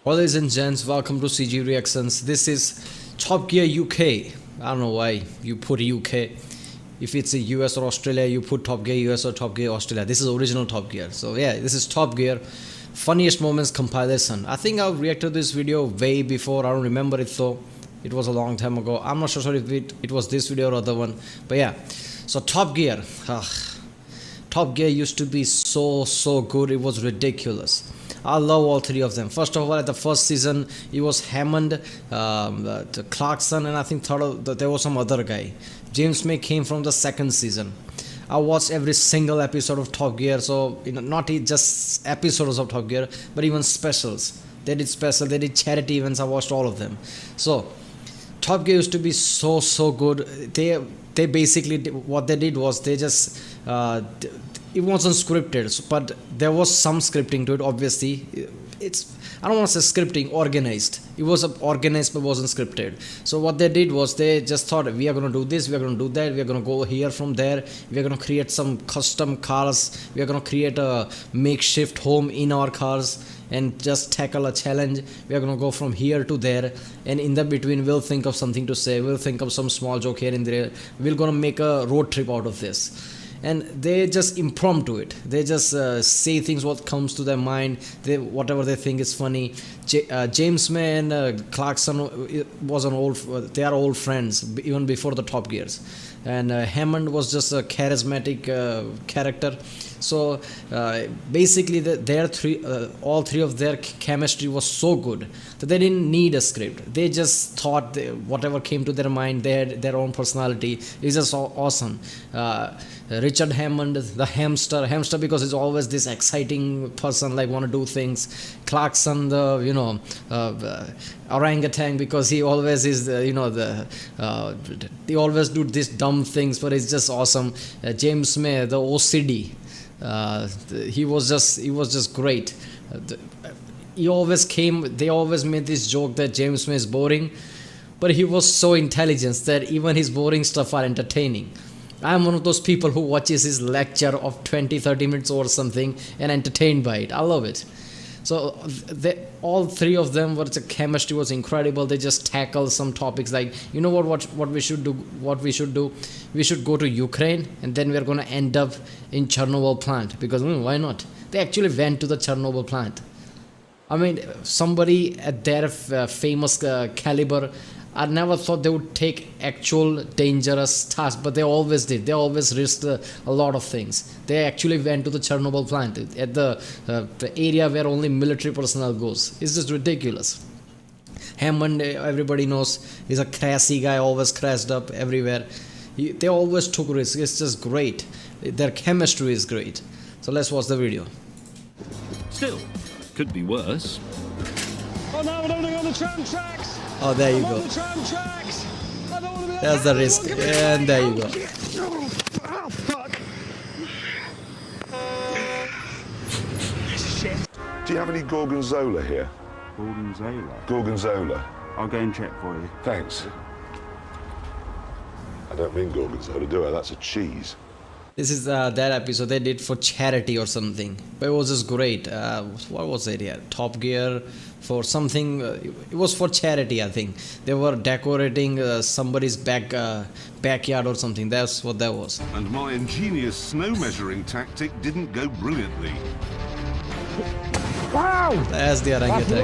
Ladies and gents, welcome to CG Reactions. This is Top Gear UK. I don't know why you put UK. If it's a US or Australia, you put Top Gear US or Top Gear Australia. This is original Top Gear. So yeah, this is Top Gear Funniest Moments Compilation. I think I've reacted to this video way before. I don't remember it though. It was a long time ago. I'm not sure if it was this video or other one. But yeah, so Top Gear. Top Gear used to be so good. It was ridiculous. I love all three of them. First of all, at the first season, it was Hammond, Clarkson, and I think there was some other guy. James May came from the second season. I watched every single episode of Top Gear, so not just episodes of Top Gear, but even specials. They did charity events. I watched all of them. So Top Gear used to be so good. They basically what they did was they just it wasn't scripted, but there was some scripting to it. Obviously, I don't want to say scripting, organized. It was organized but wasn't scripted. So what they did was they just thought, we are going to do this, we are going to do that, we are going to go here from there, we are going to create some custom cars, we are going to create a makeshift home in our cars and just tackle a challenge. We are going to go from here to there, and in the between we'll think of something to say, we'll think of some small joke here and there, we're going to make a road trip out of this. And they just impromptu it. They just say things what comes to their mind. Whatever they think is funny. James May and Clarkson they are old friends even before the Top Gears. And Hammond was just a charismatic character. So basically, all three of their chemistry was so good that they didn't need a script. They just thought whatever came to their mind. They had their own personality. It's just awesome. Richard Hammond, the hamster because he's always this exciting person, like want to do things. Clarkson, the orangutan, because he always is they always do these dumb things, but it's just awesome. James May, the OCD. He was just great. They always made this joke that James May is boring, but he was so intelligent that even his boring stuff are entertaining. I'm one of those people who watches his lecture of 20-30 minutes or something and entertained by it. I love it. So all three of them, the chemistry was incredible. They just tackle some topics like, you know what we should do. We should go to Ukraine, and then we're going to end up in Chernobyl plant, because why not? They actually went to the Chernobyl plant. I mean, somebody at their famous caliber, I never thought they would take actual dangerous tasks, but they always did. They always risked a lot of things. They actually went to the Chernobyl plant, at the area where only military personnel goes. It's just ridiculous. Hammond, everybody knows, is a crazy guy, always crashed up everywhere. They always took risks. It's just great. Their chemistry is great. So let's watch the video. Still, could be worse. Oh no, we're only on the tram tracks! Oh, there you go. There's the risk, and there you go. Oh, fuck. Shit. Do you have any gorgonzola here? Gorgonzola? Gorgonzola. I'll go and check for you. Thanks. I don't mean gorgonzola, do I? That's a cheese. This is that episode they did for charity or something, but it was just great. What was it here? Top Gear for something. It was for charity, I think. They were decorating somebody's backyard or something. That's what that was. And my ingenious snow measuring tactic didn't go brilliantly. Wow! That's the orangutan.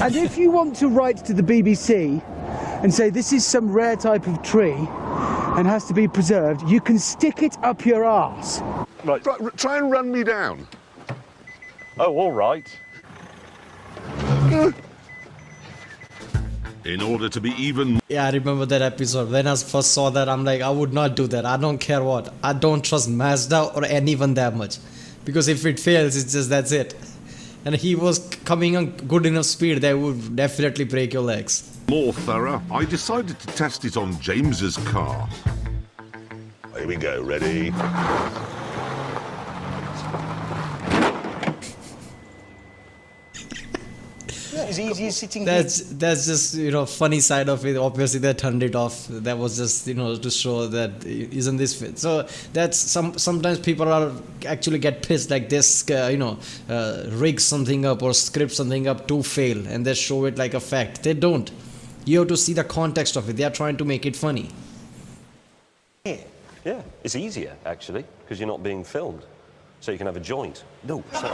And if you want to write to the BBC and say this is some rare type of tree and has to be preserved, you can stick it up your arse. Right. Try and run me down. Oh, all right. In order to be even Yeah, I remember that episode. When I first saw that, I'm like, I would not do that. I don't care what. I don't trust Mazda or anyone that much. Because if it fails, it's just, that's it. And he was coming on good enough speed that would definitely break your legs. more thorough, I decided to test it on James's car. Here we go, ready? As easy as sitting That's just funny side of it. Obviously they turned it off. That was just to show that isn't this fit. So that's sometimes people are actually get pissed like this rig something up or script something up to fail and they show it like a fact. They don't. You have to see the context of it. They are trying to make it funny. Yeah, it's easier actually because you're not being filmed, so you can have a joint. No, sorry.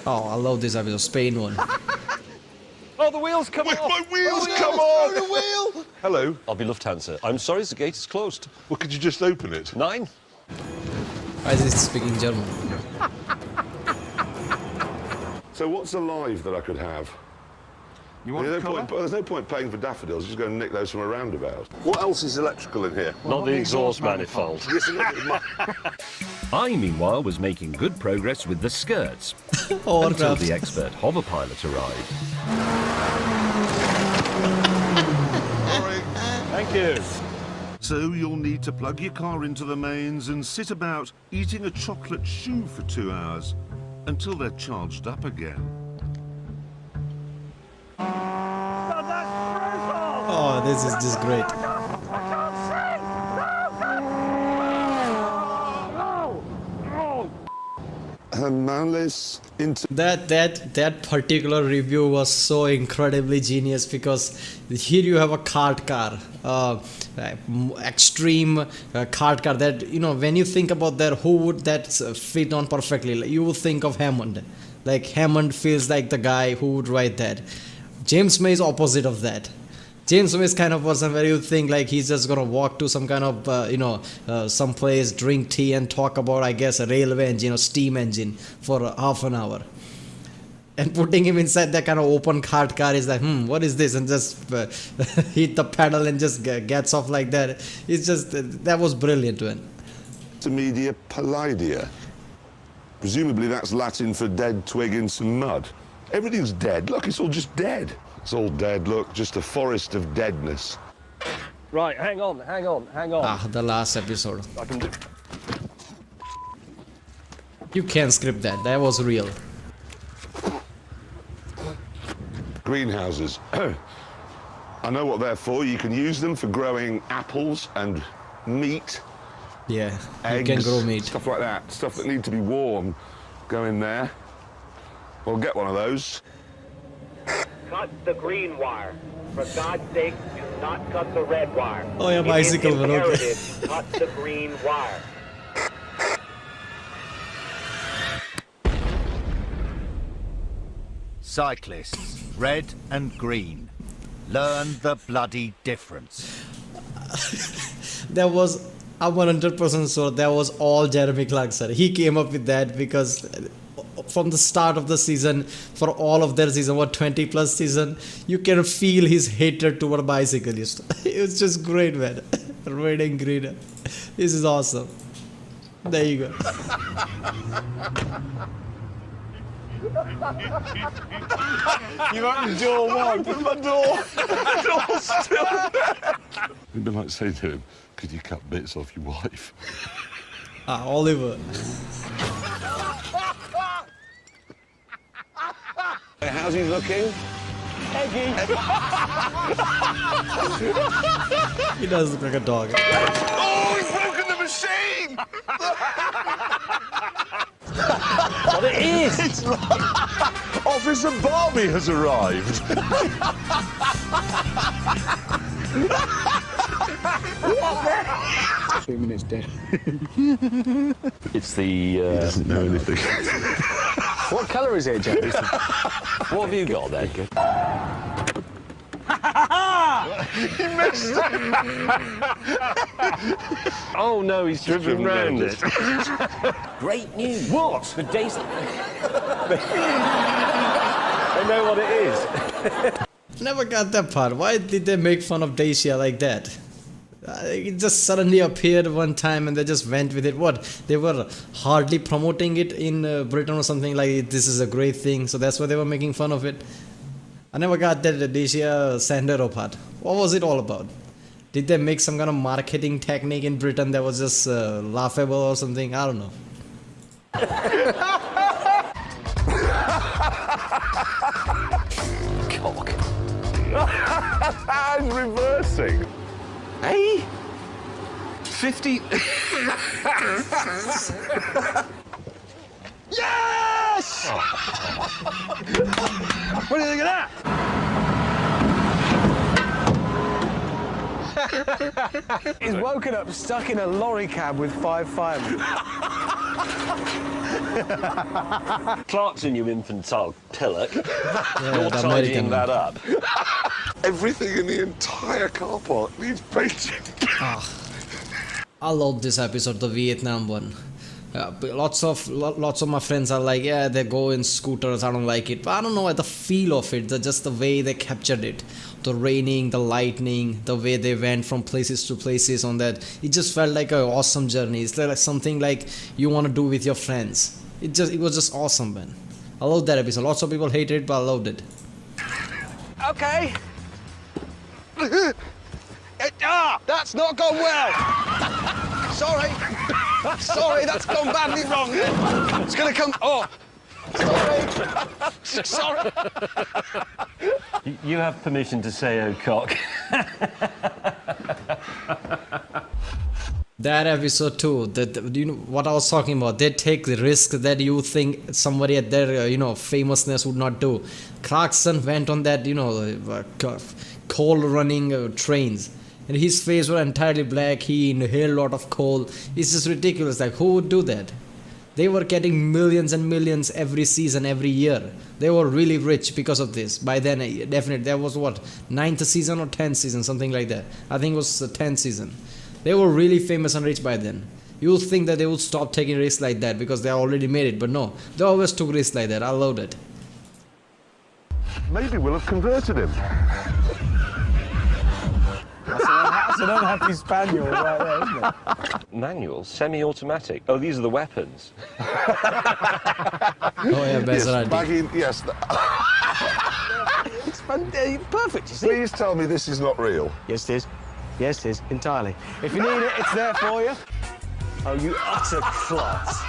Oh, I love this episode, Spain one. Oh, the wheels come off! My wheels come on! The wheel! Hello. I'll be Lufthansa. I'm sorry, the gate is closed. Well, could you just open it? 9. Why is he speaking German? So what's alive that I could have? You want There's no point paying for daffodils. Just go and nick those from a roundabout. What else is electrical in here? Not the exhaust manifold. I, meanwhile, was making good progress with the skirts Or until the expert hover pilot arrived. Thank you. So you'll need to plug your car into the mains and sit about eating a chocolate shoe for 2 hours until they're charged up again. Oh, this is just great. That particular review was so incredibly genius because here you have a kart car, extreme kart car that when you think about that, who would that fit on perfectly? Like, you would think of Hammond. Like Hammond feels like the guy who would write that. James May is opposite of that. James May is kind of person where you think like he's just gonna walk to some kind of some place, drink tea and talk about I guess a railway engine or steam engine for half an hour. And putting him inside that kind of open kart car is like, what is this? And just hit the pedal and just gets off like that. It's just, that was brilliant, man. Media Palladia. Presumably that's Latin for dead twig in some mud. Everything's dead. Look, it's all just dead. It's all dead, look, just a forest of deadness. Right, hang on. The last episode. I can do. You can't script that. That was real. Greenhouses. I know what they're for. You can use them for growing apples and meat. Yeah, Eggs, you can grow meat. Stuff like that. Stuff that need to be warm. Go in there. We'll get one of those. Cut the green wire. For God's sake, do not cut the red wire. Oh, yeah, bicycle, It is but okay. imperative. Cut the green wire. Cyclists, red and green. Learn the bloody difference. That was, I'm 100% sure that was all Jeremy Clarkson. He came up with that because from the start of the season, for all of their season, 20 plus season, you can feel his hatred toward bicyclists. It was just great, man. Red and green. This is awesome. There you go. You opened door 1. My door! The door's still there! We'd like to say to him, could you cut bits off your wife? Oliver. How's he looking? He does look like a dog. Oh, he's broken the machine! What it is! It's Officer Barbie has arrived. 2 minutes dead. It's the... He doesn't know anything. What colour is it, James? What have you got then? He missed it! Oh no, he's driven round it. Great news. What? The days... I know what it is. Never got that part. Why did they make fun of Dacia like that? It just suddenly appeared one time and they just went with it. What? They were hardly promoting it in Britain or something like this is a great thing. So that's why they were making fun of it. I never got that Dacia Sandero part. What was it all about? Did they make some kind of marketing technique in Britain that was just laughable or something? I don't know. I'm reversing. Hey? 50... Yes! What do you think of that? He's woken up stuck in a lorry cab with 5 firemen. Clarkson, you infantile pillock. Yeah, You're the tidying American. that up. Everything in the entire car park needs painting. I love this episode, the Vietnam one. Lots of my friends are like, yeah, they go in scooters, I don't like it. But I don't know, the feel of it, just the way they captured it. The raining, the lightning, the way they went from places to places on that. It just felt like an awesome journey. It's like something like you want to do with your friends. It was just awesome, man. I love that episode. Lots of people hated it, but I loved it. Okay. That's not gone well. Sorry. Sorry, that's gone badly wrong. It's gonna come. Oh. Sorry. Sorry. You have permission to say O'Cock. That episode too, that you know what I was talking about. They take the risk that you think somebody at their famousness would not do. Clarkson went on that coal running trains, and his face was entirely black. He inhaled a lot of coal. It's just ridiculous. Like, who would do that? They were getting millions and millions every season, every year. They were really rich because of this. By then, definitely, there was what, 9th season or 10th season, something like that. I think it was the 10th season. They were really famous and rich by then. You would think that they would stop taking risks like that because they already made it, but no. They always took risks like that. I loved it. Maybe we'll have converted him. That's an unhappy spaniel right there, isn't it? Manual, semi-automatic. Oh, these are the weapons. Oh yeah, Maserati. Bagging, yes. It's perfect, you see. Please tell me this is not real. Yes, it is. Yes, it is. Entirely. If you need it, it's there for you. Oh, you utter klutz.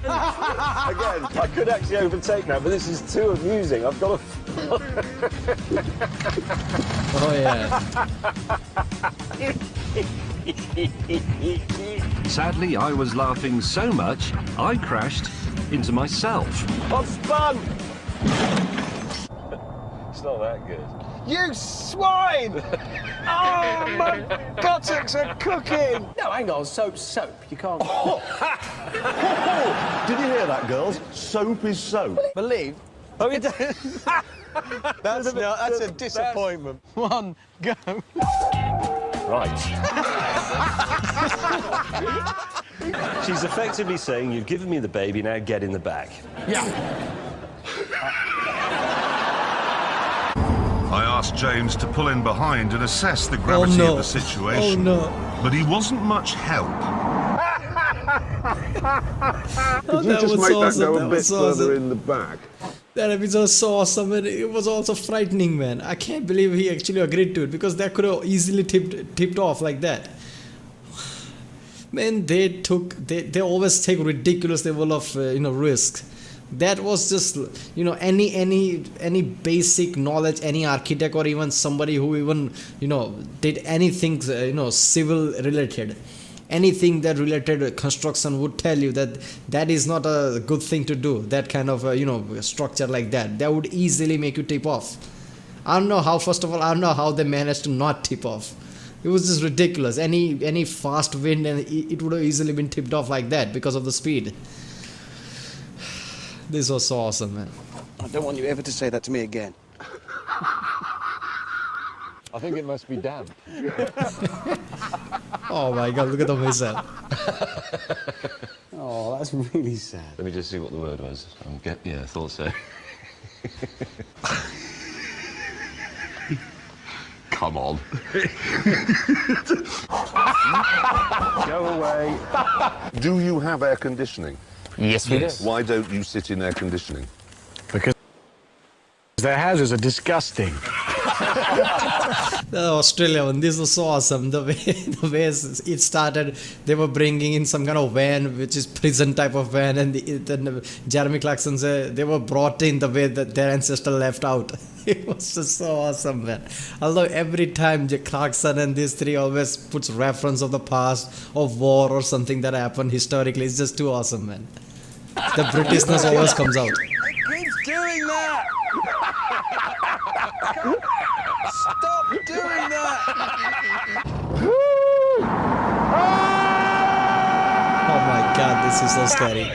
Again, I could actually overtake now, but this is too amusing. I've got to... Oh yeah. Sadly, I was laughing so much, I crashed into myself. I've spun! It's not that good. You swine! Oh, my buttocks are cooking! No, hang on, soap. You can't... Did you hear that, girls? Soap is soap. Believe? Oh, it That's a disappointment. One, go. Right. She's effectively saying, you've given me the baby, now get in the back. Yeah. I asked James to pull in behind and assess the gravity of the situation. Oh no. But he wasn't much help. Could you just make that go a bit further in the back? That episode was so awesome, and it was also frightening, man. I can't believe he actually agreed to it because that could have easily tipped off like that. Man, they always take ridiculous level of risk. That was just any basic knowledge, any architect or even somebody who even did anything civil related. Anything that related construction would tell you that that is not a good thing to do. That kind of structure like that would easily make you tip off. I don't know how. First of all, I don't know how they managed to not tip off. It was just ridiculous. Any fast wind and it would have easily been tipped off like that because of the speed. This was so awesome, man. I don't want you ever to say that to me again. I think it must be damp. Oh my god, look at the missile. Oh, that's really sad. Let me just see what the word was. Yeah, I thought so. Come on. Go away. Do you have air conditioning? Yes, we do. Why don't you sit in air conditioning? Because their houses are disgusting. The Australia one, this was so awesome. The way it started, they were bringing in some kind of van, which is prison type of van, and then Jeremy Clarkson said they were brought in the way that their ancestor left out. It was just so awesome, man. Although every time Clarkson and these three always puts reference of the past, of war or something that happened historically, it's just too awesome, man. The Britishness always comes out. It keeps doing that! Stop doing that! Oh my god, this is so scary.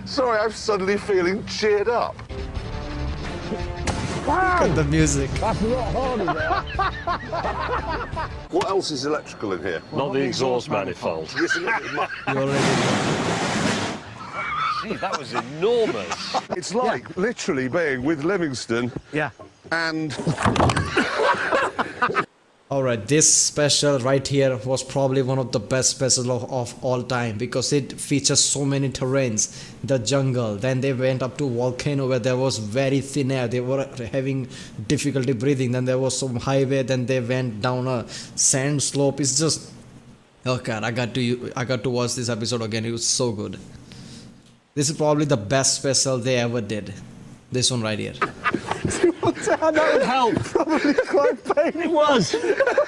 Sorry, I'm suddenly feeling cheered up. Look at the music. That's a lot harder now. What else is electrical in here? Not the exhaust manifold. You already Gee, that was enormous. It's like literally being with Livingston. Yeah. And Alright, this special right here was probably one of the best specials of all time because it features so many terrains. The jungle, then they went up to volcano where there was very thin air, they were having difficulty breathing, then there was some highway, then they went down a sand slope. It's just, oh god, I got to watch this episode again. It was so good. This is probably the best special they ever did. This one right here. That would help. Probably quite painful. It was.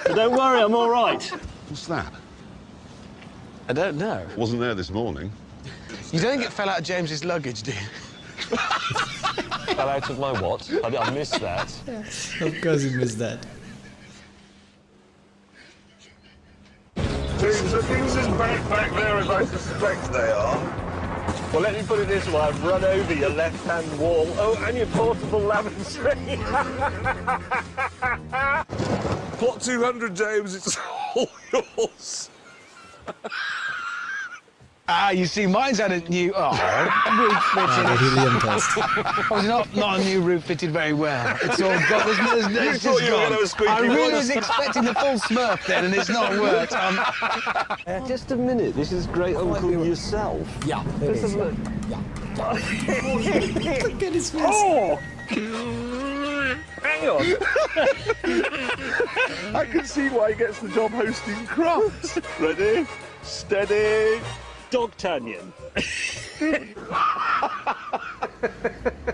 But don't worry, I'm all right. what's that? I don't know. Wasn't there this morning. You don't think it fell out of James's luggage, do you? Fell out of my what? I missed that. Of course you missed that. Are things as bad back there as I suspect they are? Well, let me put it this way. I've run over your left-hand wall. Oh, and your portable lavatory. Plot 200, James, it's all yours. Ah, you see, mine's had a new roof fitted. The helium test. Oh, not a new roof fitted very well. It's all got. It's thought just you were gone. gonna have a squeaky I really voice. was expecting the full Smurf then, and it's not worked. Just a minute. This is great Uncle yourself. Yeah, Let's have a look. Look at his face. Oh! Hang on. I can see why he gets the job hosting Crufts. Ready? Steady. Dogtanian.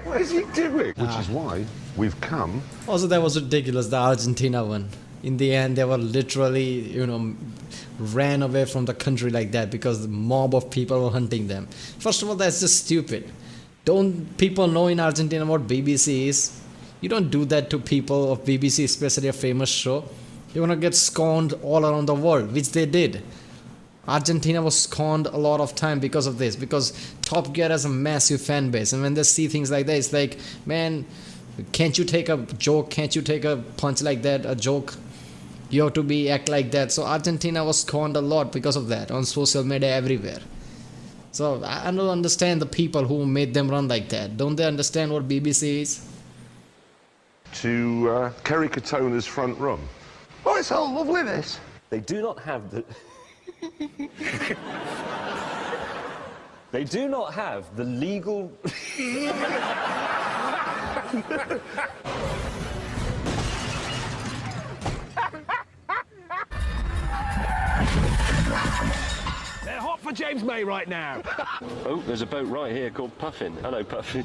What is he doing? Which is why we've come. Also, that was ridiculous, the Argentina one. In the end, they were literally, ran away from the country like that because the mob of people were hunting them. First of all, that's just stupid. Don't people know in Argentina what BBC is? You don't do that to people of BBC, especially a famous show. You're gonna get scorned all around the world, which they did. Argentina was scorned a lot of time because of this, because Top Gear has a massive fan base, and when they see things like that, it's like, man, can't you take a joke? Can't you take a punch like that? A joke? You have to act like that. So Argentina was scorned a lot because of that on social media everywhere. So I don't understand the people who made them run like that. Don't they understand what BBC is? To Kerry Katona's front room. Oh, it's all lovely, this. They do not have the... They do not have the legal... They're hot for James May right now. Oh, there's a boat right here called Puffin. Hello, Puffin.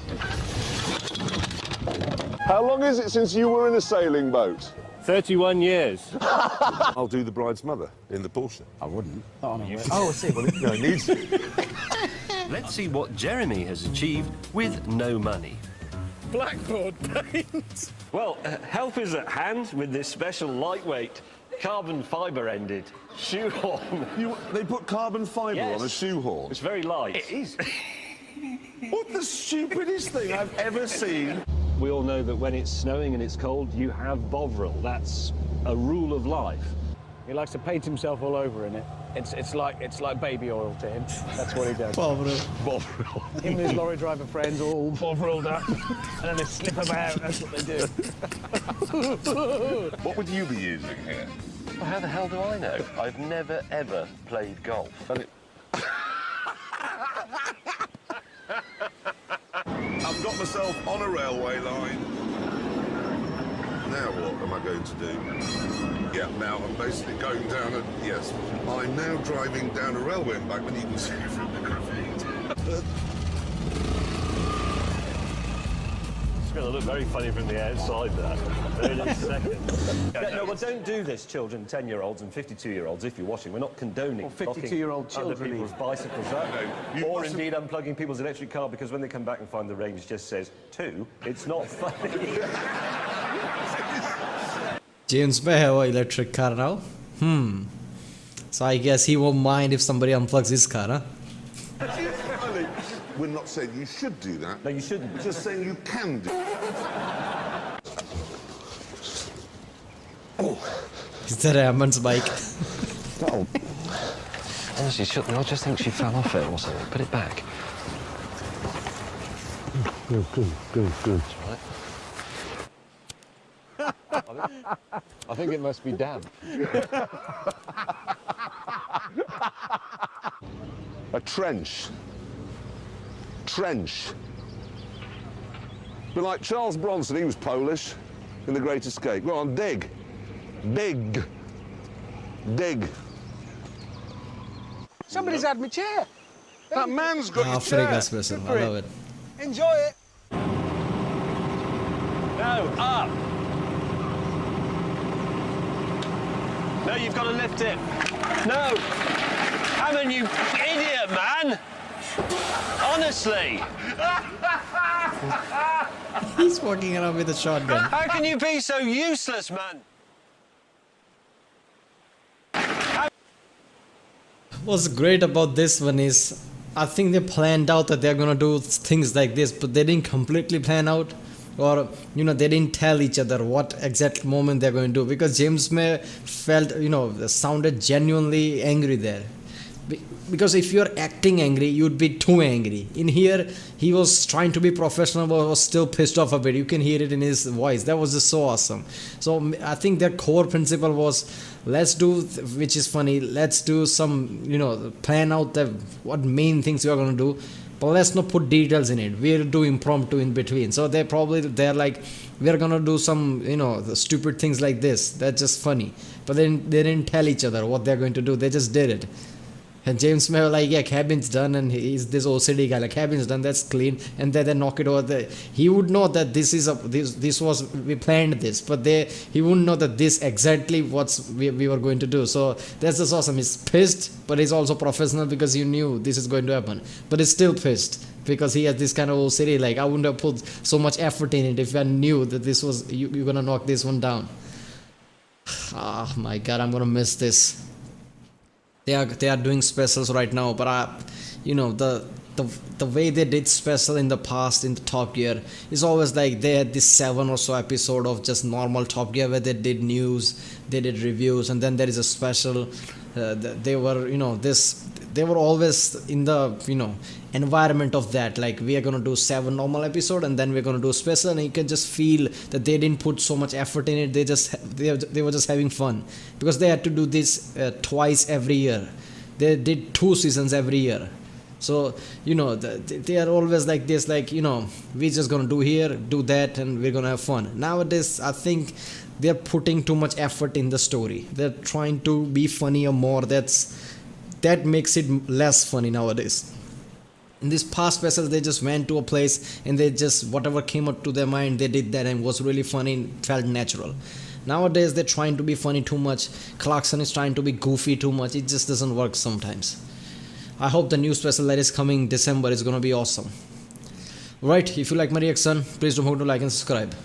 How long is it since you were in a sailing boat? 31 years. I'll do the bride's mother in the Porsche. I wouldn't. Oh, I see. Well, No, it needs... Let's see what Jeremy has achieved with no money. Blackboard paint. Well, help is at hand with this special lightweight carbon fibre-ended shoehorn. They put carbon fibre Yes. on a shoehorn. It's very light. It is. What the stupidest thing I've ever seen. We all know that when it's snowing and it's cold, you have Bovril. That's a rule of life. He likes to paint himself all over in it. It's like baby oil to him. That's what he does. Pobre. Bovril. Him and his lorry driver friends all Bovriled up, and then they slip about. That's what they do. What would you be using here? Well, how the hell do I know? I've never, ever played golf. I've got myself on a railway line. Now what am I going to do? Yeah, now I'm basically going down a... Yes, I'm now driving down a railway embankment. You can see it from the graphite. It's going to look very funny from the outside there. In a second. No, well, don't do this, children, 10-year-olds and 52-year-olds, if you're watching. We're not condoning Or 52-year-old other children people's even. bicycles up. you Or mustn't- indeed unplugging people's electric car, because when they come back and find the range just says 2, it's not funny. James may have an electric car now. So I guess he won't mind if somebody unplugs his car, huh? We're not saying you should do that. No, you shouldn't. We're just saying you can do it. Is that Ramon's bike? Oh. Honestly, I just think she fell off it or something. Put it back. Good. That's right. I think it must be damp. A trench. Trench. But like Charles Bronson, he was Polish in The Great Escape. Go on, dig. Dig. Dig. Somebody's had my chair. That man's got your Africa chair. special. Good I for love it. it. Enjoy it. No, up! No, you've got to lift it. No! Hammond, you idiot, man! Honestly! He's walking around with a shotgun. How can you be so useless, man? What's great about this one is I think they planned out that they're gonna do things like this, but they didn't completely plan out, or they didn't tell each other what exact moment they're going to do, because James May felt sounded genuinely angry there. Because if you're acting angry, you'd be too angry. In here, he was trying to be professional, but was still pissed off a bit. You can hear it in his voice. That was just so awesome. So I think their core principle was, let's do, which is funny, let's do some, plan out what main things we are going to do, but let's not put details in it. We'll do impromptu in between. So they're like, we're going to do some, the stupid things like this. That's just funny. But then they didn't tell each other what they're going to do. They just did it. And James May was like, yeah, cabin's done, and he's this OCD guy, like, cabin's done, that's clean, and then they knock it over there. He would know that we planned this, but he wouldn't know that this exactly what we were going to do. So that's just awesome. He's pissed, but he's also professional because he knew this is going to happen. But he's still pissed because he has this kind of OCD, like, I wouldn't have put so much effort in it if I knew that this was, you're gonna knock this one down. Oh my god, I'm gonna miss this. They are doing specials right now, but the way they did special in the past in the Top Gear is always like they had this 7 or so episode of just normal Top Gear where they did news, they did reviews, and then there is a special. They were always in the environment of that, like we are gonna do 7 normal episode and then we're gonna do special, and you can just feel that they didn't put so much effort in it. They were just having fun because they had to do this twice every year. They did 2 seasons every year. So they are always like this, like we're just gonna do here, do that, and we're gonna have fun. Nowadays I think they're putting too much effort in the story. They're trying to be funnier more. That makes it less funny nowadays. In this past specials, they just went to a place and they just, whatever came up to their mind, they did that, and it was really funny and felt natural. Nowadays they're trying to be funny too much. Clarkson is trying to be goofy too much. It just doesn't work sometimes. I hope the new special that is coming December is gonna be awesome. Right, if you like my reaction, please don't forget to like and subscribe.